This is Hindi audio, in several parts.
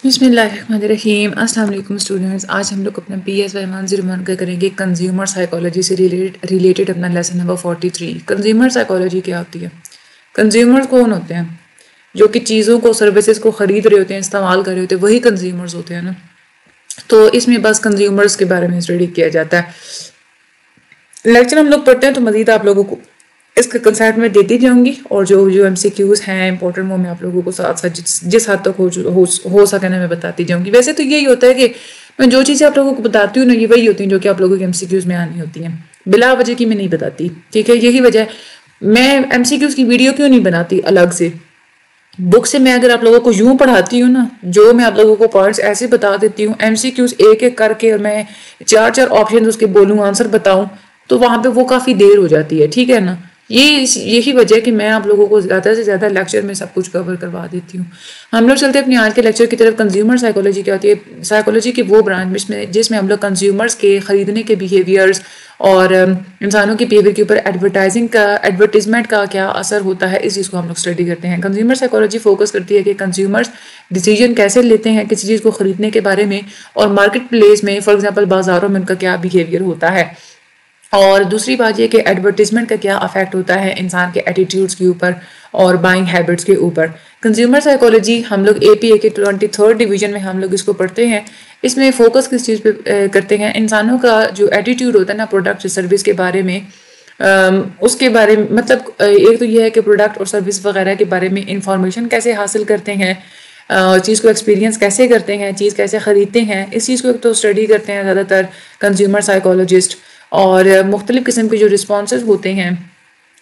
बिस्मिल्लाहिर्रहमानिर्रहीम। अस्सलाम वालेकुम स्टूडेंट्स। आज हम लोग अपना PSY 101 का करेंगे कंज्यूमर साइकोलॉजी से रिलेटेड अपना लेसन नंबर 43। कंज्यूमर साइकोलॉजी क्या होती है? कंज्यूमर्स कौन होते हैं? जो कि चीज़ों को सर्विसेज को ख़रीद रहे होते हैं, इस्तेमाल कर रहे होते हैं, वही कंज्यूमर्स होते हैं ना। तो इसमें बस कंज्यूमर्स के बारे में स्टडी किया जाता है। लेक्चर हम लोग पढ़ते हैं तो मज़ीद आप लोगों को इसके कंसेप्ट में देती जाऊंगी, और जो जो MCQs हैं इंपॉर्टेंट वो मैं आप लोगों को साथ साथ जिस हद तक हो सके ना मैं बताती जाऊंगी। वैसे तो यही होता है कि मैं जो चीज़ें आप लोगों को बताती हूँ ना, ये वही होती हैं जो कि आप लोगों के MCQs में आनी होती हैं। बिला वजह की मैं नहीं बताती, ठीक है। यही वजह है मैं MCQs की वीडियो क्यों नहीं बनाती अलग से। बुक से मैं अगर आप लोगों को यूं पढ़ाती हूँ ना, जो मैं आप लोगों को पॉइंट्स ऐसे बता देती हूँ, MCQs एक एक करके और मैं चार चार ऑप्शन उसके बोलूँ, आंसर बताऊँ, तो वहां पे वो काफ़ी देर हो जाती है, ठीक है ना। यही वजह है कि मैं आप लोगों को ज़्यादा से ज़्यादा लेक्चर में सब कुछ कवर करवा देती हूँ। हम लोग चलते हैं अपने आज के लेक्चर की तरफ। कंज्यूमर साइकोलॉजी क्या होती है? साइकोलॉजी की वो ब्रांच जिसमें हम लोग कंज्यूमर्स के ख़रीदने के बिहेवियर्स और इंसानों के बिहेवियर के ऊपर एडवर्टीजमेंट का क्या असर होता है, इस चीज़ को हम लोग स्टडी करते हैं। कंज्यूमर साइकोलॉजी फोकस करती है कि कंज्यूमर्स डिसीजन कैसे लेते हैं किसी चीज़ को ख़रीदने के बारे में, और मार्केट प्लेस में फॉर एग्जाम्पल बाज़ारों में उनका क्या बिहेवियर होता है। और दूसरी बात यह कि एडवर्टीजमेंट का क्या अफेक्ट होता है इंसान के एटीट्यूड्स के ऊपर और बाइंग हैबिट्स के ऊपर। कंज्यूमर साइकोलॉजी हम लोग APA के 23rd डिवीजन में हम लोग इसको पढ़ते हैं। इसमें फोकस किस चीज़ पे करते हैं? इंसानों का जो एटीट्यूड होता है ना प्रोडक्ट सर्विस के बारे में, उसके बारे में, मतलब एक तो यह है कि प्रोडक्ट और सर्विस वगैरह के बारे में इंफॉर्मेशन कैसे हासिल करते हैं, चीज़ को एक्सपीरियंस कैसे करते हैं, चीज़ कैसे ख़रीदते हैं, इस चीज़ को तो स्टडी करते हैं ज़्यादातर कंज्यूमर साइकोलॉजिस्ट। और मुख्तलिफ़ किस्म के जो रिस्पॉन्सेज होते हैं,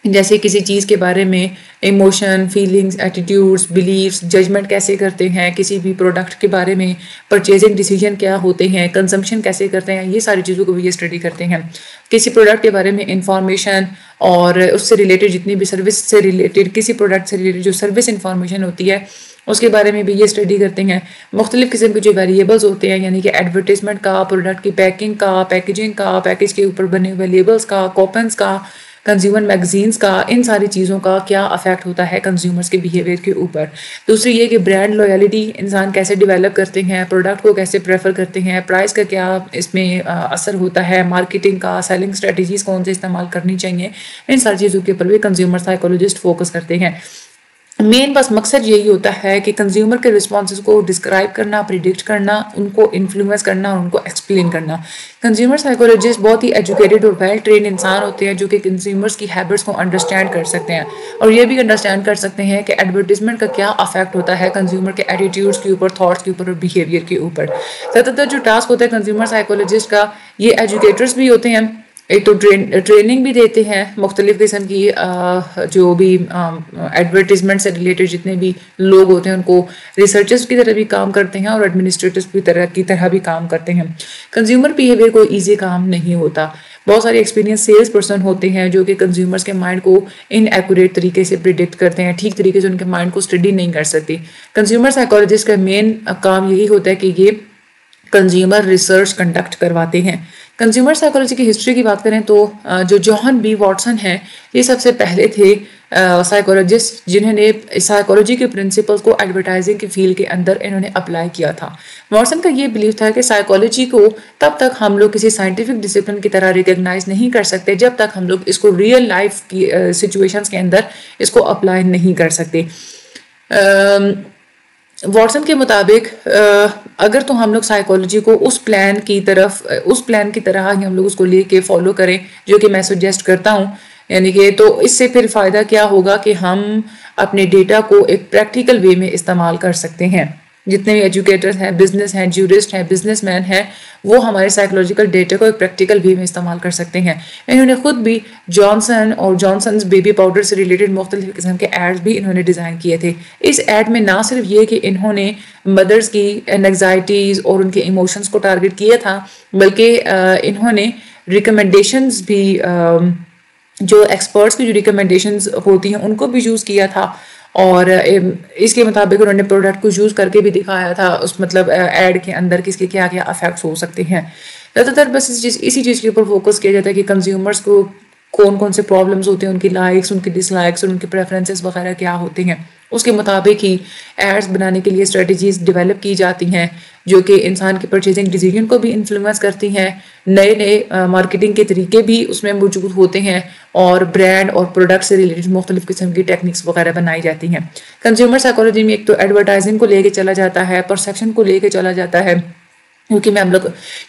जैसे किसी चीज़ के बारे में emotion, feelings, attitudes, beliefs, judgment कैसे करते हैं, किसी भी प्रोडक्ट के बारे में परचेजिंग डिसीजन क्या होते हैं, कंजम्पशन कैसे करते हैं, ये सारी चीज़ों को भी ये स्टडी करते हैं। किसी प्रोडक्ट के बारे में इंफॉर्मेशन और उससे रिलेटेड जितनी भी सर्विस से रिलेटेड, किसी प्रोडक्ट से रिलेटेड जो सर्विस इंफॉर्मेशन होती है उसके बारे में भी ये स्टडी करते हैं। मुख्तलिफ़ किस्म के जो वेरिएबल्स होते हैं, यानी कि एडवर्टीजमेंट का, प्रोडक्ट की पैकिंग का, पैकेजिंग का, पैकेज के ऊपर बने हुए लेबल्स का, कॉपन्स का, कंज्यूमर मैगजीन्स का, इन सारी चीज़ों का क्या अफेक्ट होता है कंज्यूमर्स के बिहेवियर के ऊपर। दूसरी ये कि ब्रांड लॉयल्टी इंसान कैसे डेवलप करते हैं, प्रोडक्ट को कैसे प्रेफर करते हैं, प्राइस का क्या इसमें असर होता है, मार्केटिंग का, सेलिंग स्ट्रेटजीज़ कौन से इस्तेमाल करनी चाहिए, इन सारी चीज़ों के ऊपर भी कंज्यूमर साइकोलॉजिस्ट फोकस करते हैं। मेन बस मकसद यही होता है कि कंज्यूमर के रिस्पॉन्सेज को डिस्क्राइब करना, प्रिडिक्ट करना, उनको इन्फ्लुएंस करना और उनको एक्सप्लेन करना। कंज्यूमर साइकोलॉजिस्ट बहुत ही एजुकेटेड और वेल ट्रेन इंसान होते हैं जो कि कंज्यूमर्स की हैबिट्स को अंडरस्टैंड कर सकते हैं, और ये भी अंडरस्टैंड कर सकते हैं कि एडवर्टीजमेंट का क्या अफेक्ट होता है कंज्यूमर के एटीट्यूड्स के ऊपर, थॉट्स के ऊपर और बिहेवियर के ऊपर। ज़्यादातर जो टास्क होता है कंज्यूमर साइकोलॉजिस्ट का, ये एजुकेटर्स भी होते हैं, एक तो ट्रेनिंग भी देते हैं मुख्तलिफ़ किस्म की, जो भी एडवर्टीजमेंट से रिलेटेड जितने भी लोग होते हैं उनको रिसर्चर्स की तरह भी काम करते हैं और एडमिनिस्ट्रेटर्स की तरह भी काम करते हैं। कंज्यूमर बिहेवियर कोई ईजी काम नहीं होता। बहुत सारे एक्सपीरियंस सेल्स पर्सन होते हैं जो कि कंज्यूमर्स के माइंड को इनएक्यूरेट तरीके से प्रिडिक्ट करते हैं, ठीक तरीके से उनके माइंड को स्टडी नहीं कर सकती। कंज्यूमर साइकोलॉजिस्ट का मेन काम यही होता है कि ये कंज्यूमर रिसर्च कंडक्ट करवाते हैं। कंज्यूमर साइकोलॉजी की हिस्ट्री की बात करें तो जो जॉन बी वॉटसन हैं, ये सबसे पहले थे साइकोलॉजिस्ट जिन्होंने साइकोलॉजी के प्रिंसिपल्स को एडवर्टाइजिंग की फील्ड के अंदर इन्होंने अप्लाई किया था। वॉटसन का ये बिलीव था कि साइकोलॉजी को तब तक हम लोग किसी साइंटिफिक डिसिप्लिन की तरह रिकग्नाइज नहीं कर सकते जब तक हम लोग इसको रियल लाइफ की सिचुएशंस के अंदर इसको अप्लाई नहीं कर सकते। वॉटसन के मुताबिक अगर तो हम लोग साइकोलॉजी को उस प्लान की तरह ही हम लोग उसको लेके फॉलो करें जो कि मैं सजेस्ट करता हूँ, यानी कि तो इससे फिर फ़ायदा क्या होगा कि हम अपने डेटा को एक प्रैक्टिकल वे में इस्तेमाल कर सकते हैं। जितने भी एजुकेटर्स हैं, बिजनेस हैं, ज्यूरिस्ट हैं, बिजनेसमैन हैं, वो हमारे साइकोलॉजिकल डेटा को एक प्रैक्टिकल वे में इस्तेमाल कर सकते हैं। इन्होंने खुद भी जॉनसन और जॉनसन्स बेबी पाउडर से रिलेटेड मुख्तलिफ किस्म के एड्स भी इन्होंने डिज़ाइन किए थे। इस एड में ना सिर्फ ये कि इन्होंने मदर्स की एंग्जाइटीज़ और उनके इमोशंस को टारगेट किया था, बल्कि इन्होंने रिकमेंडेशंस भी, जो एक्सपर्ट्स की जो रिकमेंडेशंस होती हैं उनको भी यूज़ किया था, और इसके मुताबिक उन्होंने प्रोडक्ट को यूज़ करके भी दिखाया था उस मतलब एड के अंदर किसके क्या क्या अफेक्ट्स हो सकते हैं। ज़्यादातर बस इसी चीज़ के ऊपर फोकस किया जाता है कि कंज्यूमर्स को कौन कौन से प्रॉब्लम्स होते हैं, उनकी लाइक्स, उनकी डिसलाइक्स और उनके प्रेफरेंसेस वगैरह क्या होते हैं, उसके मुताबिक ही एड्स बनाने के लिए स्ट्रेटजीज डेवलप की जाती हैं जो कि इंसान के परचेजिंग डिसीजन को भी इन्फ्लुएंस करती हैं। नए नए मार्केटिंग के तरीके भी उसमें मौजूद होते हैं और ब्रांड और प्रोडक्ट से रिलेटेड मुख्तलिफ किस्म की टेक्निक्स वगैरह बनाई जाती हैं। कंज्यूमर साइकोलॉजी में एक तो एडवर्टाइजिंग को लेके चला जाता है, परसेप्शन को लेके चला जाता है, क्योंकि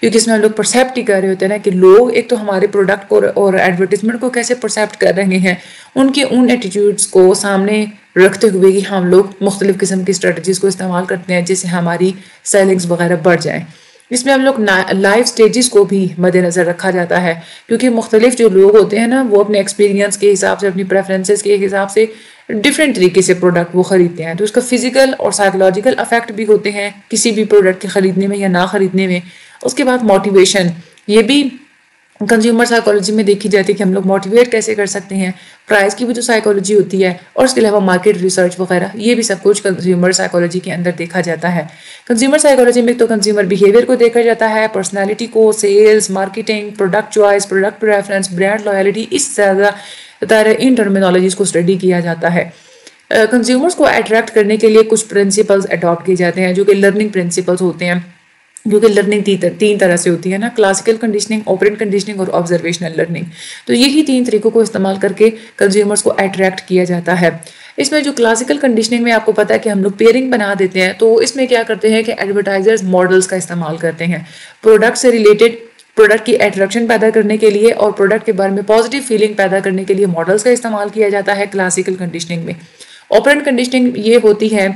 इसमें हम लोग परसेप्ट ही कर रहे होते हैं ना कि लोग एक तो हमारे प्रोडक्ट को और एडवर्टीजमेंट को कैसे परसेप्ट कर रहे हैं, उनके उन एटीट्यूड्स को सामने रखते हुए कि हम लोग मुख्तलिफ किस्म की स्ट्रेटजीज को इस्तेमाल करते हैं जिससे हमारी सेलिंग्स वगैरह बढ़ जाए। इसमें हम लोग लाइफ स्टेजेस को भी मद्देनज़र रखा जाता है, क्योंकि मुख्तलिफ जो लोग होते हैं ना वो अपने एक्सपीरियंस के हिसाब से, अपनी प्रेफरेंसेस के हिसाब से डिफरेंट तरीके से प्रोडक्ट वो ख़रीदते हैं। तो उसका फिजिकल और साइकोलॉजिकल अफेक्ट भी होते हैं किसी भी प्रोडक्ट के ख़रीदने में या ना ख़रीदने में। उसके बाद मोटिवेशन, ये भी कंज्यूमर साइकोलॉजी में देखी जाती है कि हम लोग मोटिवेट कैसे कर सकते हैं। प्राइस की भी जो साइकोलॉजी होती है और उसके अलावा मार्केट रिसर्च वगैरह, ये भी सब कुछ कंज्यूमर साइकोलॉजी के अंदर देखा जाता है। कंज्यूमर साइकोलॉजी में तो कंज्यूमर बिहेवियर को देखा जाता है, पर्सनैलिटी को, sales, marketing, product choice, product preference, brand loyalty, इस तरह इन टर्मिनोलॉजीज को स्टडी किया जाता है। कंज्यूमर्स को अट्रैक्ट करने के लिए कुछ प्रिंसिपल्स अडॉप्ट किए जाते हैं जो कि लर्निंग प्रिंसिपल्स होते हैं, क्योंकि लर्निंग तीन तरह से होती है ना, क्लासिकल कंडीशनिंग, ऑपरेंट कंडीशनिंग और ऑब्जर्वेशनल लर्निंग। तो यही 3 तरीकों को इस्तेमाल करके कंज्यूमर्स को अट्रैक्ट किया जाता है। इसमें जो क्लासिकल कंडीशनिंग में आपको पता है कि हम लोग पेयरिंग बना देते हैं, तो इसमें क्या करते हैं कि एडवर्टाइजर्स मॉडल्स का इस्तेमाल करते हैं प्रोडक्ट से रिलेटेड, प्रोडक्ट की अट्रैक्शन पैदा करने के लिए और प्रोडक्ट के बारे में पॉजिटिव फीलिंग पैदा करने के लिए मॉडल्स का इस्तेमाल किया जाता है क्लासिकल कंडीशनिंग में। ऑपरेंट कंडीशनिंग ये होती है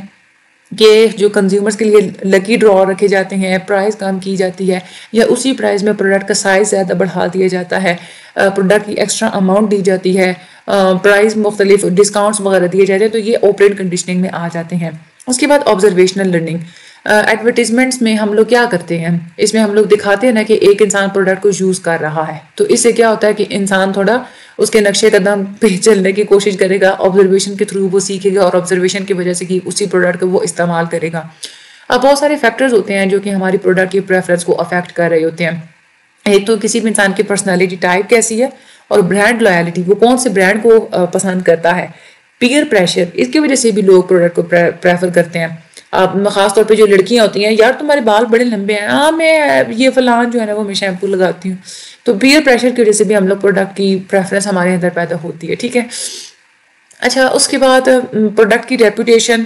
कि जो कंज्यूमर्स के लिए लकी ड्रॉ रखे जाते हैं, प्राइस कम की जाती है या उसी प्राइस में प्रोडक्ट का साइज ज़्यादा बढ़ा दिया जाता है, प्रोडक्ट की एक्स्ट्रा अमाउंट दी जाती है, प्राइस मुख्तलिफ डिस्काउंट्स वगैरह दिए जाते हैं, तो ये ऑपरेंट कंडीशनिंग में आ जाते हैं। उसके बाद ऑब्जर्वेशनल लर्निंग, एडवर्टीजमेंट्स में हम लोग क्या करते हैं, इसमें हम लोग दिखाते हैं ना कि एक इंसान प्रोडक्ट को यूज़ कर रहा है, तो इससे क्या होता है कि इंसान थोड़ा उसके नक्शे कदम पे चलने की कोशिश करेगा, ऑब्जर्वेशन के थ्रू वो सीखेगा और ऑब्जर्वेशन की वजह से कि उसी प्रोडक्ट को वो इस्तेमाल करेगा। अब बहुत सारे फैक्टर्स होते हैं जो कि हमारी प्रोडक्ट की प्रेफरेंस को अफेक्ट कर रहे होते हैं। एक तो किसी भी इंसान की पर्सनैलिटी टाइप कैसी है और ब्रांड लॉयल्टी, वो कौन से ब्रांड को पसंद करता है। पीयर प्रेशर, इसकी वजह से भी लोग प्रोडक्ट को प्रेफर करते हैं। अब खास तौर पे जो लड़कियां होती हैं, यार तुम्हारे बाल बड़े लंबे हैं, हाँ मैं ये फलान जो है ना वो मैं शैम्पू लगाती हूँ, तो पीयर प्रेशर की वजह से भी हम लोग प्रोडक्ट की प्रेफरेंस हमारे अंदर पैदा होती है। ठीक है, अच्छा उसके बाद प्रोडक्ट की रेपुटेशन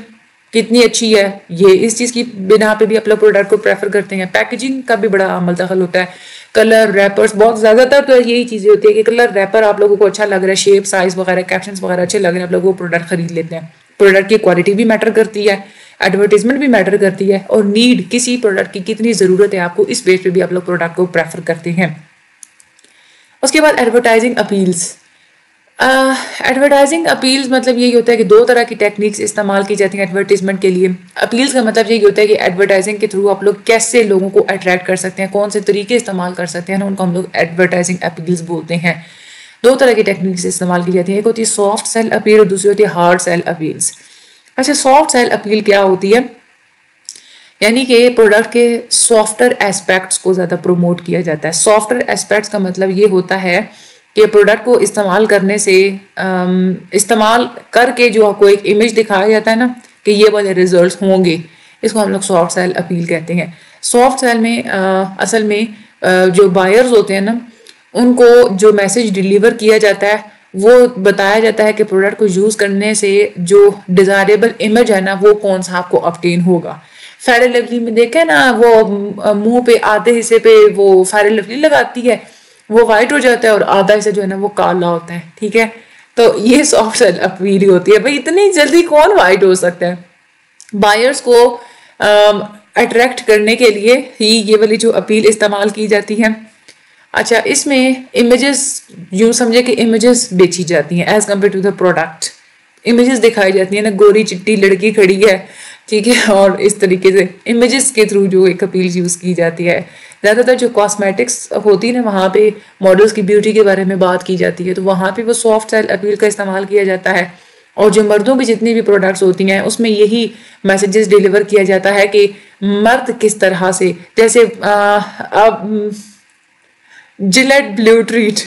कितनी अच्छी है, ये इस चीज़ की बिना पे भी आप लोग प्रोडक्ट को प्रेफर करते हैं। पैकेजिंग का भी बड़ा अमल दखल होता है, कलर, रैपर्स, बहुत ज़्यादातर तो यही चीज़ें होती है कि कलर, रैपर आप लोगों को अच्छा लग रहा है, शेप, साइज वगैरह, कैप्शंस वगैरह अच्छे लग रहे हैं, आप लोग वो प्रोडक्ट खरीद लेते हैं। प्रोडक्ट की क्वालिटी भी मैटर करती है, एडवर्टीजमेंट भी मैटर करती है और नीड, किसी प्रोडक्ट की कितनी ज़रूरत है आपको, इस बेस पे भी आप लोग प्रोडक्ट को प्रेफर करते हैं। उसके बाद एडवर्टाइजिंग अपील्स, एडवर्टाइजिंग अपील्स मतलब यही होता है कि 2 तरह की टेक्निक्स इस्तेमाल की जाती हैं एडवर्टीजमेंट के लिए। अपील्स का मतलब यही होता है कि एडवर्टाइजिंग के थ्रू आप लोग कैसे लोगों को अट्रैक्ट कर सकते हैं, कौन से तरीके इस्तेमाल कर सकते हैं ना, उनको हम लोग एडवर्टाइजिंग अपील्स बोलते हैं। 2 तरह की टेक्निक्स इस्तेमाल की जाती है, एक होती है सॉफ्ट सेल अपील और दूसरी होती है हार्ड सेल अपील्स। अच्छा, सॉफ्ट सेल अपील क्या होती है, यानी कि प्रोडक्ट के सॉफ्टर एस्पेक्ट्स को ज़्यादा प्रमोट किया जाता है। सॉफ्टर एस्पेक्ट्स का मतलब ये होता है कि प्रोडक्ट को इस्तेमाल करने से, इस्तेमाल करके जो आपको एक इमेज दिखाया जाता है ना कि ये वाले रिजल्ट्स होंगे, इसको हम लोग सॉफ्ट सेल अपील कहते हैं। सॉफ्ट सेल में असल में जो बायर्स होते हैं ना, उनको जो मैसेज डिलीवर किया जाता है वो बताया जाता है कि प्रोडक्ट को यूज़ करने से जो डिज़ायरेबल इमेज है ना वो कौन सा आपको ऑब्टेन होगा। फेयर एंड लवली में देखें ना, वो मुंह पे आधे हिस्से पे वो फेयर एंड लवली लगाती है, वो वाइट हो जाता है और आधा हिस्सा जो है ना वो काला होता है। ठीक है, तो ये सॉफ्ट सेल अपील होती है। भाई इतनी जल्दी कौन वाइट हो सकता है। बायर्स को अट्रैक्ट करने के लिए ही ये वाली जो अपील इस्तेमाल की जाती है। अच्छा, इसमें इमेजेस, यूँ समझे कि इमेजेस बेची जाती हैं as compare to the product. Images दिखाई जाती हैं ना, गोरी चिट्टी लड़की खड़ी है, ठीक है, और इस तरीके से इमेजेस के थ्रू जो एक अपील यूज़ की जाती है। ज़्यादातर जो कॉस्मेटिक्स होती है ना, वहाँ पे मॉडल्स की ब्यूटी के बारे में बात की जाती है, तो वहाँ पे वो सॉफ्ट सेल अपील का इस्तेमाल किया जाता है। और जो मर्दों की जितनी भी प्रोडक्ट्स होती हैं उसमें यही मैसेजेस डिलीवर किया जाता है कि मर्द किस तरह से, जैसे अब जिलेट ब्लू ट्रीट,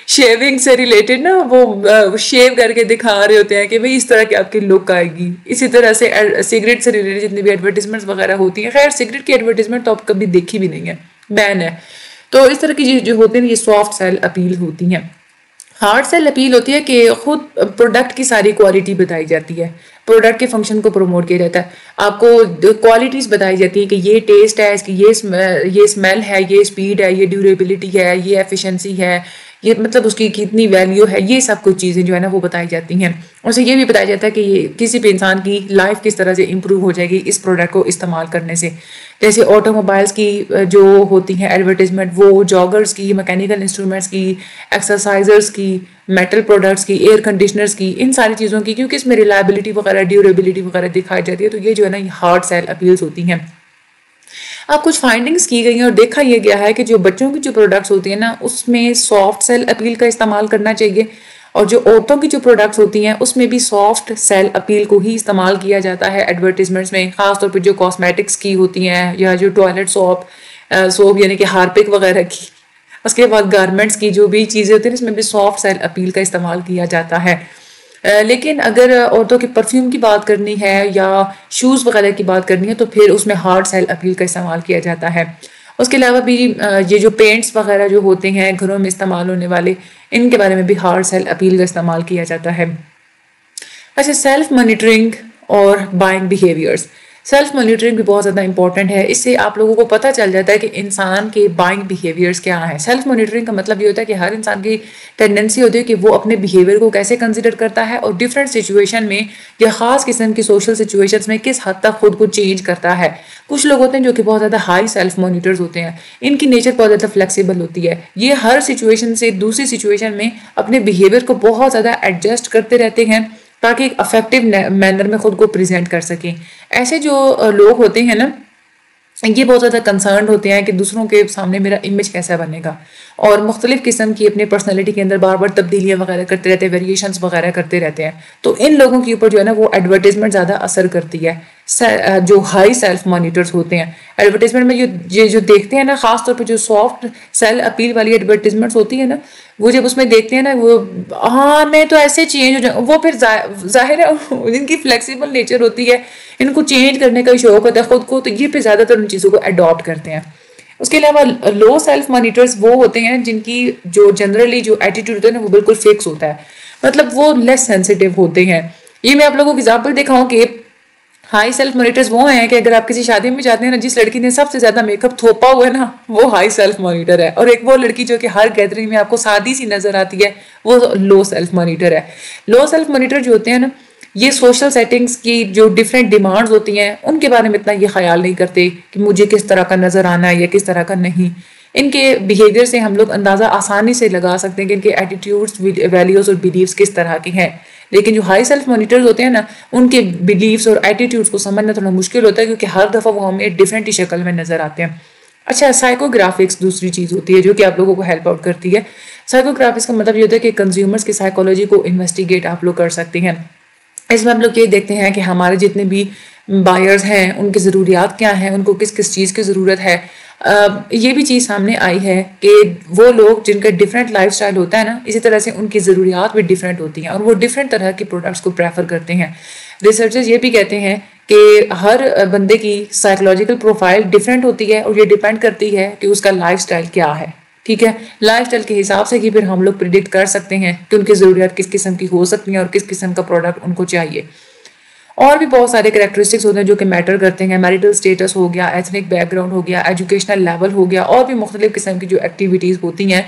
शेविंग से रिलेटेड ना वो शेव करके दिखा रहे होते हैं कि भाई इस तरह की आपकी लुक आएगी। इसी तरह से सिगरेट से रिलेटेड जितनी भी एडवर्टीजमेंट्स वगैरह होती हैं, खैर सिगरेट की एडवर्टीजमेंट तो आप कभी देखी भी नहीं है, बैन है। तो इस तरह की चीज जो होती है ये सॉफ्ट सेल अपील होती हैं। हार्ड सेल अपील होती है कि खुद प्रोडक्ट की सारी क्वालिटी बताई जाती है, प्रोडक्ट के फंक्शन को प्रमोट किया जाता है, आपको क्वालिटीज़ बताई जाती है कि ये टेस्ट है, इसकी ये स्मेल है, ये स्पीड है, ये ड्यूरेबिलिटी है, ये एफिशिएंसी है, ये मतलब उसकी कितनी वैल्यू है, ये सब कुछ चीज़ें जो है ना वो बताई जाती हैं। उसे ये भी बताया जाता है कि ये किसी भी इंसान की लाइफ किस तरह से इम्प्रूव हो जाएगी इस प्रोडक्ट को इस्तेमाल करने से। जैसे ऑटोमोबाइल्स की जो होती हैं एडवर्टीजमेंट, वो जॉगर्स की, मैकेनिकल इंस्ट्रूमेंट्स की, एक्सरसाइजर्स की, मेटल प्रोडक्ट्स की, एयर कंडीशनर्स की, इन सारी चीज़ों की, क्योंकि इसमें रिलायबिलिटी वगैरह, ड्यूरेबिलिटी वगैरह दिखाई जाती है। तो ये जो है ना ये हार्ड सेल अपील्स होती हैं। अब कुछ फाइंडिंग्स की गई हैं और देखा यह गया है कि जो बच्चों की जो प्रोडक्ट्स होती हैं ना उसमें सॉफ्ट सेल अपील का इस्तेमाल करना चाहिए, और जो औरतों की जो प्रोडक्ट्स होती हैं उसमें भी सॉफ्ट सेल अपील को ही इस्तेमाल किया जाता है एडवर्टीजमेंट्स में। खासतौर पर जो कॉस्मेटिक्स की होती हैं या जो टॉयलेट सोप यानी कि हार्पिक वगैरह की, उसके बाद गारमेंट्स की जो भी चीज़ें होती हैं इसमें भी सॉफ्ट सेल अपील का इस्तेमाल किया जाता है। लेकिन अगर औरतों के परफ्यूम की बात करनी है या शूज़ वगैरह की बात करनी है तो फिर उसमें हार्ड सेल अपील का इस्तेमाल किया जाता है। उसके अलावा भी ये जो पेंट्स वगैरह जो होते हैं घरों में इस्तेमाल होने वाले, इनके बारे में भी हार्ड सेल अपील का इस्तेमाल किया जाता है। अच्छा, सेल्फ मॉनिटरिंग और बाइंग बिहेवियर्स। सेल्फ मॉनिटरिंग भी बहुत ज़्यादा इंपॉर्टेंट है। इससे आप लोगों को पता चल जाता है कि इंसान के बाइंग बिहेवियर्स क्या हैं। सेल्फ मॉनिटरिंग का मतलब ये होता है कि हर इंसान की टेंडेंसी होती है कि वो अपने बिहेवियर को कैसे कंसिडर करता है और डिफरेंट सिचुएशन में या ख़ास किस्म की सोशल सिचुएशंस में किस हद तक खुद को चेंज करता है। कुछ लोग होते हैं जो कि बहुत ज़्यादा हाई सेल्फ मॉनिटर्स होते हैं, इनकी नेचर बहुत ज़्यादा फ्लेक्सिबल होती है। ये हर सिचुएशन से दूसरी सिचुएशन में अपने बिहेवियर को बहुत ज़्यादा एडजस्ट करते रहते हैं ताकि एक अफेक्टिव मैनर में खुद को प्रेजेंट कर सकें। ऐसे जो लोग होते हैं ना ये बहुत ज़्यादा कंसर्न होते हैं कि दूसरों के सामने मेरा इमेज कैसा बनेगा, और मुख्तलिफ किस्म की अपनी पर्सनैलिटी के अंदर बार बार तब्दीलियाँ वगैरह करते रहते हैं, वेरिएशंस वगैरह करते रहते हैं। तो इन लोगों के ऊपर जो है ना वो एडवर्टीजमेंट ज़्यादा असर करती है। जो हाई सेल्फ मॉनिटर्स होते हैं एडवर्टीजमेंट में ये जो देखते हैं ना, खासतौर पर जो सॉफ्ट सेल अपील वाली एडवर्टीजमेंट्स होती है ना, वो जब उसमें देखते हैं ना वो हाँ मैं तो ऐसे चेंज हो जाऊँ, वो फिर जाहिर है इनकी फ्लेक्सिबल नेचर होती है, इनको चेंज करने का शौक होता है खुद को, तो ये फिर ज़्यादातर उन चीज़ों को अडॉप्ट करते हैं। उसके अलावा लो सेल्फ मॉनिटर्स वो होते हैं जिनकी जो जनरली जो एटीट्यूड होता है ना वो बिल्कुल फिक्स होता है, मतलब वो लेस सेंसिटिव होते हैं। ये मैं आप लोगों को एग्जाम्पल दिखाऊं कि हाई सेल्फ मॉनिटर्स वो हैं कि अगर आप किसी शादी में जाते हैं ना, जिस लड़की ने सबसे ज्यादा मेकअप थोपा हुआ है ना वो हाई सेल्फ मॉनिटर है, और एक वो लड़की जो कि हर गैदरिंग में आपको सादी सी नजर आती है वो लो सेल्फ मॉनिटर है। लो सेल्फ मॉनिटर जो होते हैं ना ये सोशल सेटिंग्स की जो डिफरेंट डिमांड्स होती हैं उनके बारे में इतना ये ख्याल नहीं करते कि मुझे किस तरह का नजर आना है या किस तरह का नहीं। इनके बिहेवियर से हम लोग अंदाज़ा आसानी से लगा सकते हैं कि इनके एटीट्यूड्स, वैल्यूज़ और बिलीव्स किस तरह के हैं। लेकिन जो हाई सेल्फ मॉनिटर्स होते हैं ना उनके बिलीव्स और एटीट्यूड्स को समझना थोड़ा मुश्किल होता है, क्योंकि हर दफ़ा वो हमें डिफरेंट ही शक्ल में नजर आते हैं। अच्छा, साइकोग्राफिक्स दूसरी चीज़ होती है जो कि आप लोगों को हेल्प आउट करती है। साइकोग्राफिक्स का मतलब ये होता है कि कंज्यूमर्स की साइकोलॉजी को इन्वेस्टिगेट आप लोग कर सकते हैं। इसमें हम लोग ये देखते हैं कि हमारे जितने भी बायर्स हैं उनकी ज़रूरियात क्या हैं, उनको किस किस चीज़ की ज़रूरत है। ये भी चीज़ सामने आई है कि वो लोग जिनका डिफरेंट लाइफस्टाइल होता है ना, इसी तरह से उनकी ज़रूरियात भी डिफरेंट होती हैं और वो डिफरेंट तरह के प्रोडक्ट्स को प्रेफर करते हैं। रिसर्चर्स ये भी कहते हैं कि हर बंदे की साइकोलॉजिकल प्रोफाइल डिफरेंट होती है और ये डिपेंड करती है कि उसका लाइफस्टाइल क्या है। ठीक है, लाइफस्टाइल के हिसाब से ही फिर हम लोग प्रिडिक्ट कर सकते हैं कि उनकी ज़रूरियात किस किस्म की हो सकती हैं और किस किस्म का प्रोडक्ट उनको चाहिए। और भी बहुत सारे करैक्टरिस्टिक्स होते हैं जो कि मैटर करते हैं। मैरिटल स्टेटस हो गया, एथनिक बैकग्राउंड हो गया, एजुकेशनल लेवल हो गया, और भी मुख्तलिफ किस्म की जो एक्टिविटीज़ होती हैं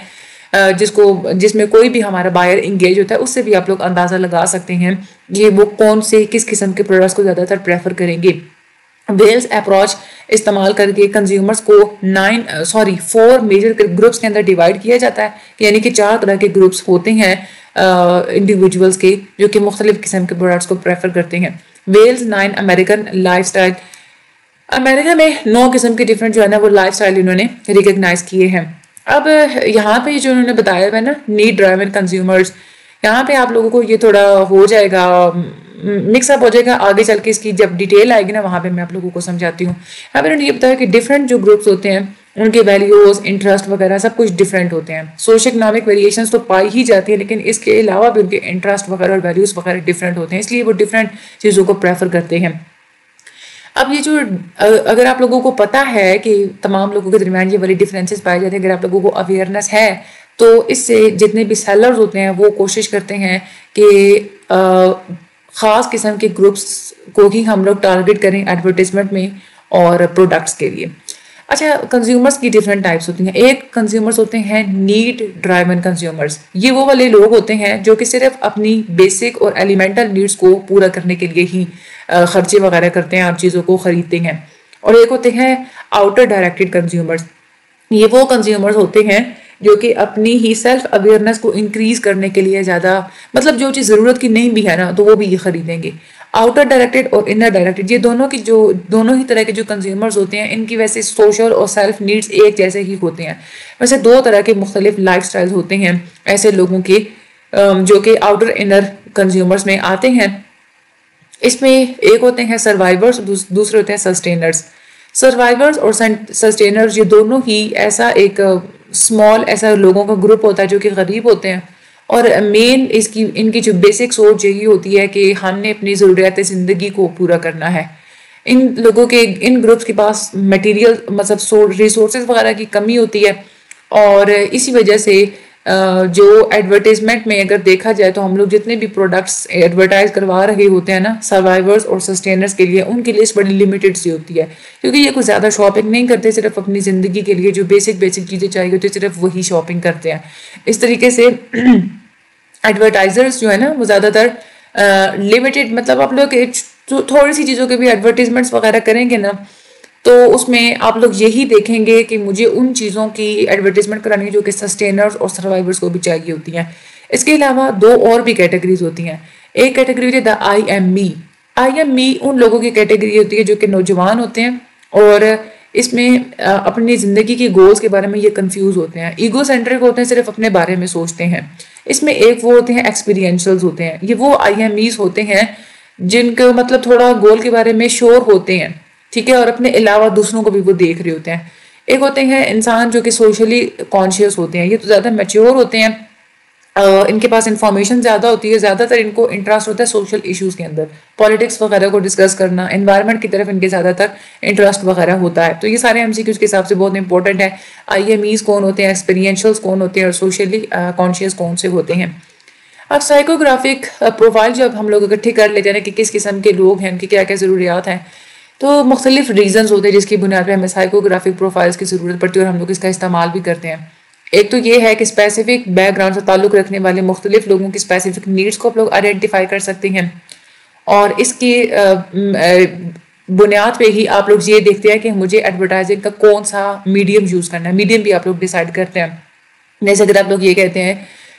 जिसमें कोई भी हमारा बायर इंगेज होता है, उससे भी आप लोग अंदाज़ा लगा सकते हैं ये वो कौन से किस किस्म के प्रोडक्ट्स को ज़्यादातर प्रेफर करेंगे। वेल्स अप्रोच इस्तेमाल करके कंज्यूमर्स को 4 मेजर ग्रुप्स के अंदर डिवाइड किया जाता है, यानी कि 4 तरह के ग्रुप्स होते हैं इंडिविजुअल्स के जो कि मुख्तलिफ किस्म के प्रोडक्ट्स को प्रेफर करते हैं। वेल्स 9 अमेरिकन लाइफस्टाइल, अमेरिका में 9 किस्म के डिफरेंट जो है ना वो लाइफस्टाइल इन्होंने रिकग्नाइज किए हैं। अब यहाँ पे जो उन्होंने बताया है ना नीड ड्राइवन कंज्यूमर्स, यहाँ पे आप लोगों को ये थोड़ा हो जाएगा मिक्सअप हो जाएगा, आगे चल के इसकी जब डिटेल आएगी ना वहाँ पे मैं आप लोगों को समझाती हूँ। यहाँ पे उन्होंने ये बताया कि डिफरेंट जो ग्रुप्स होते हैं उनके वैल्यूज, इंटरेस्ट वगैरह सब कुछ डिफरेंट होते हैं। सोशो इकोनॉमिक वेरिएशंस तो पाई ही जाती है, लेकिन इसके अलावा भी उनके इंटरेस्ट वगैरह और वैल्यूज वगैरह डिफरेंट होते हैं, इसलिए वो डिफरेंट चीज़ों को प्रेफर करते हैं। अब ये जो अगर आप लोगों को पता है कि तमाम लोगों के दरमियान ये वाली डिफरेंसेस पाए जाते हैं, अगर आप लोगों को अवेयरनेस है, तो इससे जितने भी सेलर्स होते हैं वो कोशिश करते हैं कि ख़ास किस्म के ग्रुप्स को ही हम लोग टारगेट करें एडवर्टीजमेंट में और प्रोडक्ट्स के लिए। अच्छा, कंज्यूमर्स की डिफरेंट टाइप्स होती हैं। एक कंज्यूमर्स होते हैं नीड ड्राइवन कंज्यूमर्स। ये वो वाले लोग होते हैं जो कि सिर्फ अपनी बेसिक और एलिमेंटल नीड्स को पूरा करने के लिए ही खर्चे वगैरह करते हैं, आप चीज़ों को ख़रीदते हैं। और एक होते हैं आउटर डायरेक्टेड कंज्यूमर्स। ये वो कंज्यूमर्स होते हैं जो कि अपनी ही सेल्फ अवेयरनेस को इंक्रीज करने के लिए ज़्यादा, मतलब जो चीज़ ज़रूरत की नहीं भी है ना, तो वो भी ये खरीदेंगे। आउटर डायरेक्टेड और इनर डायरेक्टेड, ये दोनों ही तरह के जो कंज्यूमर्स होते हैं, इनकी वैसे सोशल और सेल्फ नीड्स एक जैसे ही होते हैं। वैसे दो तरह के मुख्तलिफ लाइफ स्टाइल्स होते हैं ऐसे लोगों के, जो कि आउटर इनर कंज्यूमर्स में आते हैं। इसमें एक होते हैं सर्वाइवर्स, दूसरे होते हैं सस्टेनर्स। सर्वाइवर्स और सस्टेनर्स ये दोनों ही ऐसा एक स्मॉल ऐसा लोगों का ग्रुप होता है जो कि गरीब होते हैं, और मेन इनकी जो बेसिक सोच यही होती है कि हमने अपनी ज़रूरियात ज़िंदगी को पूरा करना है। इन ग्रुप्स के पास मटेरियल मतलब रिसोर्सेज वगैरह की कमी होती है, और इसी वजह से जो एडवर्टाइजमेंट में अगर देखा जाए तो हम लोग जितने भी प्रोडक्ट्स एडवर्टाइज करवा रहे होते हैं ना सर्वाइवर्स और सस्टेनर्स के लिए, उनकी लिस्ट बड़ी लिमिटेड सी होती है, क्योंकि ये कुछ ज़्यादा शॉपिंग नहीं करते, सिर्फ अपनी ज़िंदगी के लिए जो बेसिक चीज़ें चाहिए होती है सिर्फ वही शॉपिंग करते हैं। इस तरीके से एडवर्टाइजर्स जो है ना वो ज़्यादातर लिमिटेड, मतलब आप लोग थोड़ी सी चीज़ों के भी एडवर्टीजमेंट्स वगैरह करेंगे ना, तो उसमें आप लोग यही देखेंगे कि मुझे उन चीज़ों की एडवर्टीजमेंट करानी है जो कि सस्टेनर्स और सर्वाइवर्स को भी चाहिए होती हैं। इसके अलावा दो और भी कैटेगरीज होती हैं। एक कैटेगरी होती है द IME उन लोगों की कैटेगरी होती है जो कि नौजवान होते हैं, और इसमें अपनी ज़िंदगी के गोल्स के बारे में ये कंफ्यूज होते हैं, ईगो सेंट्रिक होते हैं, सिर्फ अपने बारे में सोचते हैं। इसमें एक वो होते हैं एक्सपीरियंशियल्स होते हैं, ये वो IMEs होते हैं जिनके मतलब थोड़ा गोल के बारे में श्योर होते हैं, ठीक है, और अपने अलावा दूसरों को भी वो देख रहे होते हैं। एक होते हैं इंसान जो कि सोशली कॉन्शियस होते हैं, ये तो ज़्यादा मैच्योर होते हैं, इनके पास इंफॉर्मेशन ज़्यादा होती है, ज़्यादातर इनको इंटरेस्ट होता है सोशल इश्यूज़ के अंदर, पॉलिटिक्स वगैरह को डिस्कस करना, एनवायरनमेंट की तरफ इनके ज़्यादातर इंटरेस्ट वगैरह होता है। तो ये सारे MCQs के हिसाब से बहुत इंपॉर्टेंट है। IMEs कौन होते हैं, एक्सपीरियंशियल्स कौन होते हैं, और सोशली कॉन्शियस कौन से होते हैं। अब साइकोग्राफिक प्रोफाइल जब हम लोग इकट्ठी कर लेते हैं कि किस किस्म के लोग हैं, उनकी क्या क्या ज़रूरियात हैं, तो मुख्तलिफ रीजंस होते हैं जिसकी बुनियाद पर हमें साइकोग्राफिक प्रोफाइल्स की ज़रूरत पड़ती है, और हम लोग इसका इस्तेमाल भी करते हैं। एक तो ये है कि स्पेसिफिक बैकग्राउंड से ताल्लुक़ रखने वाले मुख्तलिफ लोगों की स्पेसिफिक नीड्स को आप लोग आइडेंटिफाई कर सकते हैं, और इसकी बुनियाद पे ही आप लोग ये देखते हैं कि मुझे एडवर्टाइजिंग का कौन सा मीडियम यूज़ करना है, मीडियम भी आप लोग डिसाइड करते हैं। जैसे अगर आप लोग ये कहते हैं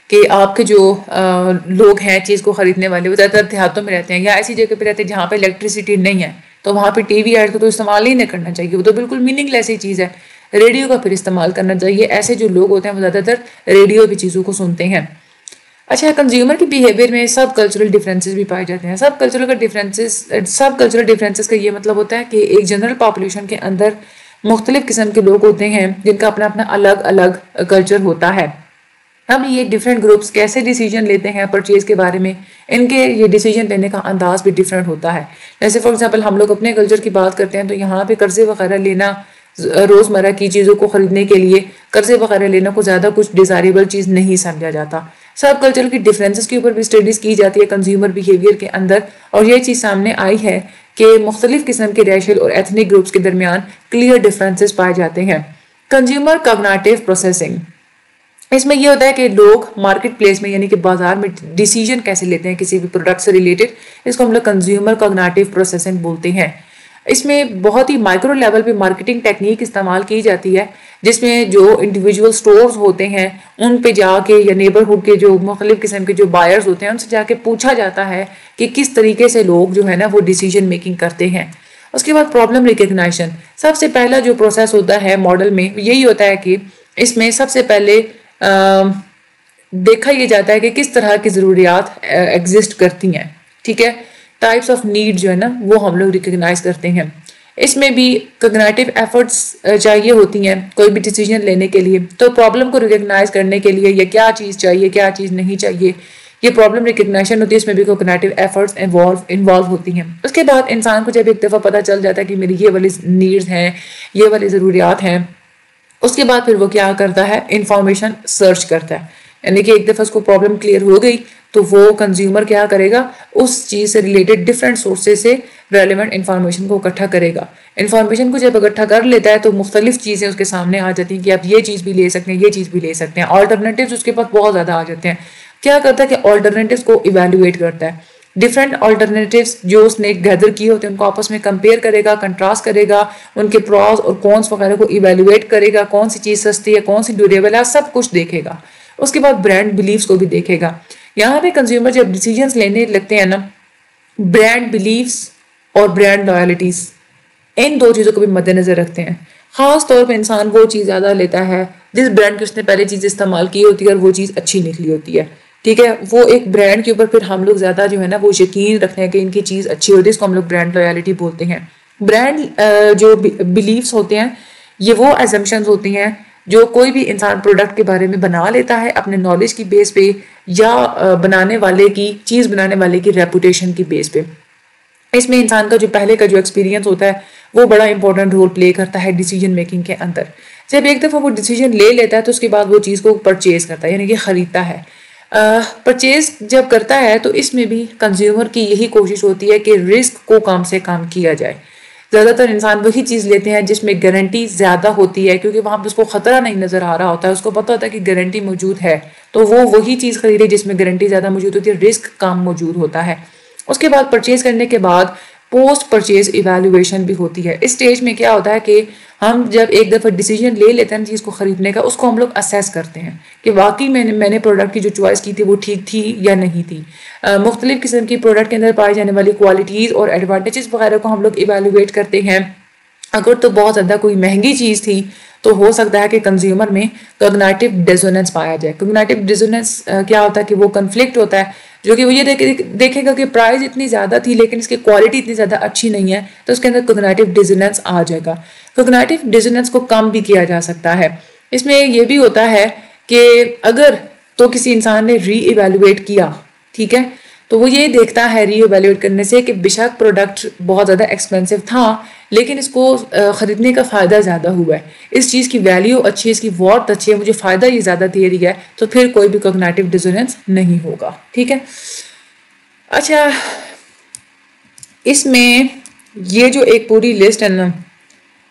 कि आपके जो लोग हैं चीज़ को ख़रीदने वाले वो ज़्यादातर देहातों में रहते हैं या ऐसी जगह पे रहते हैं जहाँ पे इलेक्ट्रिसिटी नहीं है, तो वहाँ पे TV ऐड को तो इस्तेमाल ही नहीं करना चाहिए, वो तो बिल्कुल मीनिंगलेस ही चीज़ है। रेडियो का फिर इस्तेमाल करना चाहिए। ऐसे जो लोग होते हैं वो ज़्यादातर रेडियो की चीज़ों को सुनते हैं। अच्छा, कंज्यूमर के बिहेवियर में सब कल्चरल डिफरेंसेस भी पाए जाते हैं। सब कल्चरल डिफरेंसेस का ये मतलब होता है कि एक जनरल पॉपुलेशन के अंदर मुख्तलिफ किस्म के लोग होते हैं जिनका अपना अपना अलग अलग कल्चर होता है। अब ये डिफरेंट ग्रुप्स कैसे डिसीजन लेते हैं परचेज के बारे में, इनके ये डिसीजन लेने का अंदाज भी डिफरेंट होता है। जैसे फॉर एग्जांपल हम लोग अपने कल्चर की बात करते हैं तो यहाँ पे कर्जे वगैरह लेना, रोज़मर्रा की चीज़ों को ख़रीदने के लिए कर्जे वगैरह लेना को ज़्यादा कुछ डिज़ायरेबल चीज़ नहीं समझा जाता। सब कल्चर की डिफरेंसेस के ऊपर भी स्टडीज़ की जाती है कंज्यूमर बिहेवियर के अंदर, और ये चीज़ सामने आई है कि मुख्तलिफ किस्म के रेशियल और एथनिक ग्रुप्स के दरमियान क्लियर डिफरेंसेस पाए जाते हैं। कंज्यूमर कॉग्निटिव प्रोसेसिंग, इसमें यह होता है कि लोग मार्केट प्लेस में यानी कि बाजार में डिसीजन कैसे लेते हैं किसी भी प्रोडक्ट से रिलेटेड, इसको हम लोग कंज्यूमर कॉग्निटिव प्रोसेसिंग बोलते हैं। इसमें बहुत ही माइक्रो लेवल पे मार्केटिंग टेक्निक इस्तेमाल की जाती है, जिसमें जो इंडिविजुअल स्टोर्स होते हैं उन पे जाके या नेबरहुड के जो मुख्तलिफ किस्म के जो बायर्स होते हैं उनसे जाके पूछा जाता है कि किस तरीके से लोग जो है ना वो डिसीजन मेकिंग करते हैं। उसके बाद प्रॉब्लम रिकग्नाइशन, सबसे पहला जो प्रोसेस होता है मॉडल में यही होता है कि इसमें सबसे पहले देखा यह जाता है कि किस तरह की ज़रूरियात एग्जिस्ट करती हैं, ठीक है। टाइप्स ऑफ नीड जो है ना वो हम लोग रिकग्नाइज करते हैं। इसमें भी कॉग्निटिव एफर्ट्स चाहिए होती हैं कोई भी डिसीजन लेने के लिए। तो प्रॉब्लम को रिकग्नाइज करने के लिए ये क्या चीज़ चाहिए क्या चीज़ नहीं चाहिए, ये प्रॉब्लम रिकग्निशन होती है, इसमें भी कॉग्निटिव एफर्ट्स इन्वॉल्व होती हैं। उसके बाद इंसान को जब एक दफ़ा पता चल जाता है कि मेरी ये वाली नीड्स हैं, ये वाली ज़रूरियात हैं, उसके बाद फिर वो क्या करता है, इंफॉर्मेशन सर्च करता है। यानी कि एक दफ़ा उसको प्रॉब्लम क्लियर हो गई तो वो कंज्यूमर क्या करेगा, उस चीज़ से रिलेटेड डिफरेंट सोर्सेज से रेलिवेंट इन्फॉर्मेशन को इकट्ठा करेगा। इन्फॉर्मेशन को जब इकट्ठा कर लेता है तो मुख्तलिफ चीज़ें उसके सामने आ जाती हैं कि आप ये चीज़ भी ले सकते हैं, ये चीज़ भी ले सकते हैं। ऑल्टरनेटिव्स उसके पास बहुत ज़्यादा आ जाते हैं। क्या करता है कि ऑल्टरनेटिव्स को इवेल्युएट करता है, डिफरेंट ऑल्टरनेटिव्स जो उसने गैदर किए होते हैं उनको आपस में कंपेयर करेगा, कंट्रास्ट करेगा, उनके प्रॉस और कॉन्स वगैरह को इवेल्युएट करेगा, कौन सी चीज़ सस्ती है, कौन सी ड्यूरेबल है, सब कुछ देखेगा। उसके बाद ब्रांड बिलीव्स को भी देखेगा। यहाँ पे कंज्यूमर जब डिसीजंस लेने लगते हैं ना, ब्रांड बिलीव्स और ब्रांड लॉयल्टीज, इन दो चीज़ों को भी मद्देनजर रखते हैं। खास तौर पे इंसान वो चीज़ ज़्यादा लेता है जिस ब्रांड की उसने पहले चीज़ इस्तेमाल की होती है और वो चीज़ अच्छी निकली होती है। ठीक है, वो एक ब्रांड के ऊपर फिर हम लोग ज़्यादा जो है ना वो यकीन रखते हैं कि इनकी चीज़ अच्छी होती है, इसको हम लोग ब्रांड लॉयल्टी बोलते हैं। ब्रांड जो बिलीव्स होते हैं ये वो एजम्पशंस होती हैं जो कोई भी इंसान प्रोडक्ट के बारे में बना लेता है अपने नॉलेज की बेस पे या बनाने वाले की चीज़ बनाने वाले की रेपुटेशन की बेस पे। इसमें इंसान का जो पहले का जो एक्सपीरियंस होता है वो बड़ा इंपॉर्टेंट रोल प्ले करता है डिसीजन मेकिंग के अंदर। जब एक दफ़ा वो डिसीजन ले लेता है तो उसके बाद वो चीज़ को परचेज करता है, यानी कि ख़रीदता है। परचेज जब करता है तो इसमें भी कंज्यूमर की यही कोशिश होती है कि रिस्क को कम से कम किया जाए। ज़्यादातर इंसान वही चीज़ लेते हैं जिसमें गारंटी ज़्यादा होती है, क्योंकि वहाँ पर उसको ख़तरा नहीं नज़र आ रहा होता है, उसको पता होता है कि गारंटी मौजूद है, तो वो वही चीज़ खरीदे जिसमें गारंटी ज़्यादा मौजूद होती है, रिस्क कम मौजूद होता है। उसके बाद परचेज करने के बाद पोस्ट परचेज इवैल्यूएशन भी होती है। इस स्टेज में क्या होता है कि हम जब एक दफ़ा डिसीजन ले लेते हैं चीज़ को ख़रीदने का, उसको हम लोग असेस करते हैं कि वाकई मैंने प्रोडक्ट की जो चॉइस की थी वो ठीक थी या नहीं थी। मुख्तलिफ़ किस्म की प्रोडक्ट के अंदर पाई जाने वाली क्वालिटीज़ और एडवांटेजेस वगैरह को हम लोग इवैल्यूएट करते हैं। अगर तो बहुत ज़्यादा कोई महंगी चीज़ थी तो हो सकता है कि कंज्यूमर में कॉग्निटिव डिसोनेंस पाया जाए। कॉग्निटिव डिसोनेंस क्या होता है कि वो कन्फ्लिक्ट होता है, जो कि वो ये देखेगा कि प्राइस इतनी ज़्यादा थी लेकिन इसकी क्वालिटी इतनी ज़्यादा अच्छी नहीं है, तो उसके अंदर कॉग्निटिव डिसोनेंस आ जाएगा। कॉग्निटिव डिसोनेंस को कम भी किया जा सकता है। इसमें ये भी होता है कि अगर तो किसी इंसान ने री इवेल्युएट किया, ठीक है, तो वो ये देखता है री इवेल्युएट करने से कि बेशक प्रोडक्ट बहुत ज़्यादा एक्सपेंसिव था लेकिन इसको ख़रीदने का फ़ायदा ज़्यादा हुआ है, इस चीज़ की वैल्यू अच्छी है, इसकी वर्थ अच्छी है, मुझे फ़ायदा ये ज़्यादा दे रही है, तो फिर कोई भी कॉग्निटिव डिसोनेंस नहीं होगा। ठीक है, अच्छा, इसमें ये जो एक पूरी लिस्ट है ना,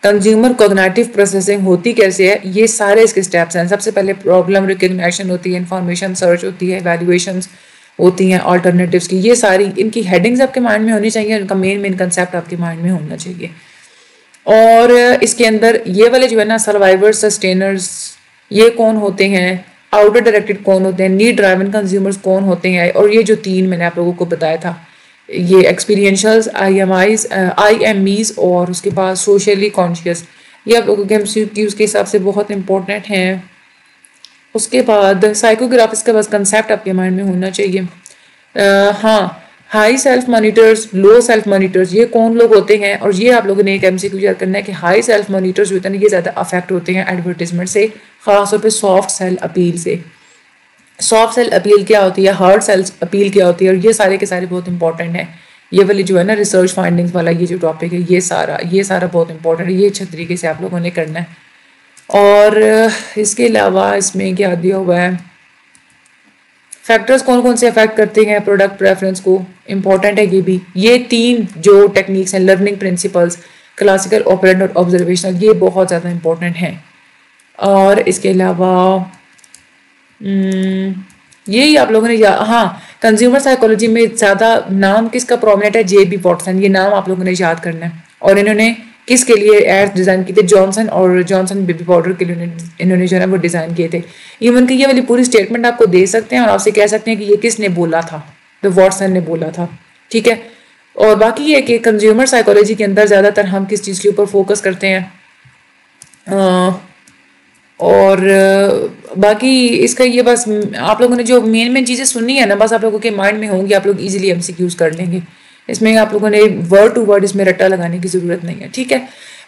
कंज्यूमर कॉग्निटिव प्रोसेसिंग होती कैसे है, ये सारे इसके स्टेप्स हैं। सबसे पहले प्रॉब्लम रिकग्निशन होती है, इंफॉर्मेशन सर्च होती है, वैल्यूएशंस होती हैं ऑल्टरनेटिव्स की, ये सारी इनकी हेडिंग्स आपके माइंड में होनी चाहिए, इनका मेन कंसेप्ट आपके माइंड में होना चाहिए। और इसके अंदर ये वाले जो है ना, सर्वाइवर्स, सस्टेनर्स, ये कौन होते हैं, आउटर डायरेक्टेड कौन होते हैं, नीड ड्राइवन कंज्यूमर्स कौन होते हैं, और ये जो तीन मैंने आप लोगों को बताया था, ये एक्सपीरियंशियल्स, IMEs और उसके बाद सोशली कॉन्शियस, ये आप लोगों के MCQs के हिसाब से बहुत इंपॉर्टेंट हैं। उसके बाद साइकोग्राफिक्स का बस कंसेप्ट आपके माइंड में होना चाहिए। हाँ, high self monitors, low self monitors, ये कौन लोग होते हैं, और ये आप लोगों ने एक MCQ याद करना है कि हाई सेल्फ मॉनिटर्स जो होते हैं ये ज़्यादा अफेक्ट होते हैं एडवर्टीजमेंट से, खासतौर पे सॉफ्ट सेल अपील से। सॉफ्ट सेल अपील क्या होती है, हार्ड सेल अपील क्या होती है, और ये सारे के सारे बहुत इंपॉर्टेंट है। ये वाली जो है ना रिसर्च फाइंडिंग्स वाला ये जो टॉपिक है, ये सारा बहुत इंपॉर्टेंट है, ये अच्छे तरीके से आप लोगों ने करना है। और इसके अलावा इसमें क्या दिया हुआ है, फैक्टर्स कौन कौन से अफेक्ट करते हैं प्रोडक्ट प्रेफरेंस को, इंपॉर्टेंट है ये भी। ये तीन जो टेक्निक्स हैं, लर्निंग प्रिंसिपल्स, क्लासिकल, ऑपरेंट और ऑब्जर्वेशनल, ये बहुत ज़्यादा इंपॉर्टेंट हैं। और इसके अलावा यही आप लोगों ने हाँ, कंज्यूमर साइकोलॉजी में ज़्यादा नाम किसका प्रोमिनेंट है, JB वॉटसन, ये नाम आप लोगों ने याद करना है। और इन्होंने किसके लिए एड्स डिज़ाइन किए थे, जॉनसन बेबी पाउडर के लिए इन्होंने जो है वो डिज़ाइन किए थे। इवन कि ये वाली पूरी स्टेटमेंट आपको दे सकते हैं और आपसे कह सकते हैं कि ये किसने बोला था, तो वॉटसन ने बोला था। ठीक है, और बाकी ये कि कंज्यूमर साइकोलॉजी के अंदर ज़्यादातर हम किस चीज़ के ऊपर फोकस करते हैं, और बाकी इसका ये बस आप लोगों ने जो मेन चीज़ें सुनी है ना, बस आप लोगों के माइंड में होंगी, आप लोग इजीली MCQs कर लेंगे। इसमें आप लोगों ने वर्ड टू वर्ड इसमें रट्टा लगाने की ज़रूरत नहीं है, ठीक है।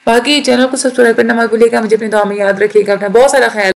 बाकी चैनल को सब्सक्राइब करना मत भूलिएगा, मुझे अपनी दुआ में याद रखिएगा, अपना बहुत सारा ख्याल